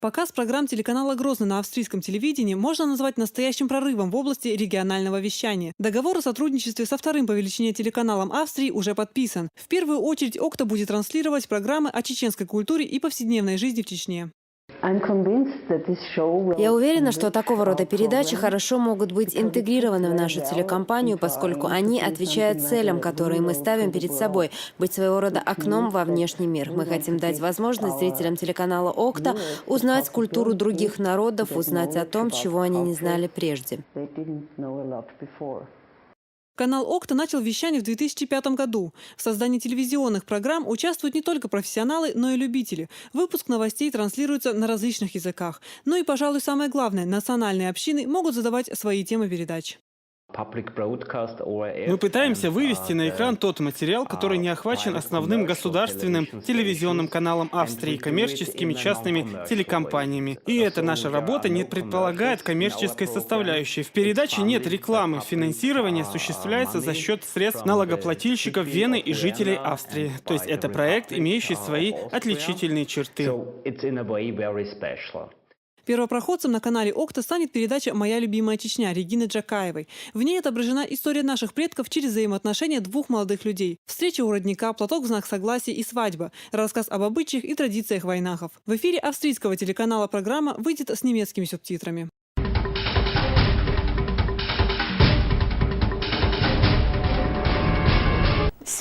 Показ программ телеканала «Грозный» на австрийском телевидении можно назвать настоящим прорывом в области регионального вещания. Договор о сотрудничестве со вторым по величине телеканалом Австрии уже подписан. В первую очередь ОКТА будет транслировать программы о чеченской культуре и повседневной жизни в Чечне. Я уверена, что такого рода передачи хорошо могут быть интегрированы в нашу телекомпанию, поскольку они отвечают целям, которые мы ставим перед собой – быть своего рода окном во внешний мир. Мы хотим дать возможность зрителям телеканала ОКТА узнать культуру других народов, узнать о том, чего они не знали прежде. Канал ОКТА начал вещание в 2005 году. В создании телевизионных программ участвуют не только профессионалы, но и любители. Выпуск новостей транслируется на различных языках. Ну и, пожалуй, самое главное – национальные общины могут задавать свои темы передач. Мы пытаемся вывести на экран тот материал, который не охвачен основным государственным телевизионным каналом Австрии, коммерческими частными телекомпаниями. И эта наша работа не предполагает коммерческой составляющей. В передаче нет рекламы. Финансирование осуществляется за счет средств налогоплательщиков Вены и жителей Австрии. То есть это проект, имеющий свои отличительные черты. Первопроходцем на канале ОКТА станет передача «Моя любимая Чечня» Регины Джакаевой. В ней отображена история наших предков через взаимоотношения двух молодых людей. Встреча у родника, платок в знак согласия и свадьба. Рассказ об обычаях и традициях вайнахов. В эфире австрийского телеканала программа выйдет с немецкими субтитрами.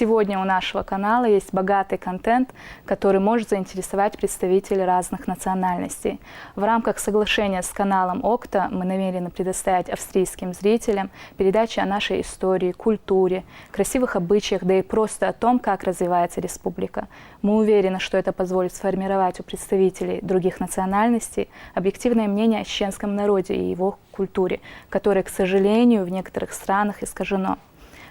Сегодня у нашего канала есть богатый контент, который может заинтересовать представителей разных национальностей. В рамках соглашения с каналом ОКТА мы намерены предоставить австрийским зрителям передачи о нашей истории, культуре, красивых обычаях, да и просто о том, как развивается республика. Мы уверены, что это позволит сформировать у представителей других национальностей объективное мнение о чеченском народе и его культуре, которое, к сожалению, в некоторых странах искажено.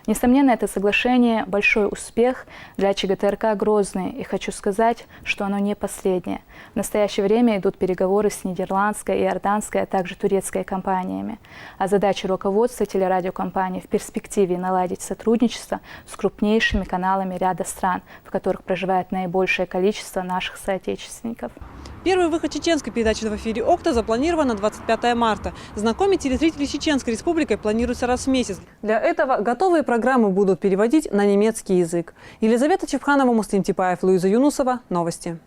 Несомненно, это соглашение – большой успех для ЧГТРК «Грозный», и хочу сказать, что оно не последнее. В настоящее время идут переговоры с нидерландской, иорданской, а также турецкой компаниями. А задача руководства телерадиокомпании в перспективе наладить сотрудничество с крупнейшими каналами ряда стран, в которых проживает наибольшее количество наших соотечественников. Первый выход чеченской передачи в эфире ОКТА запланирован на 25 марта. Знакомить телезрителей с Чеченской республикой планируется раз в месяц. Для этого готовые программы будут переводить на немецкий язык. Елизавета Чепханова, Муслим Типаев, Луиза Юнусова. Новости.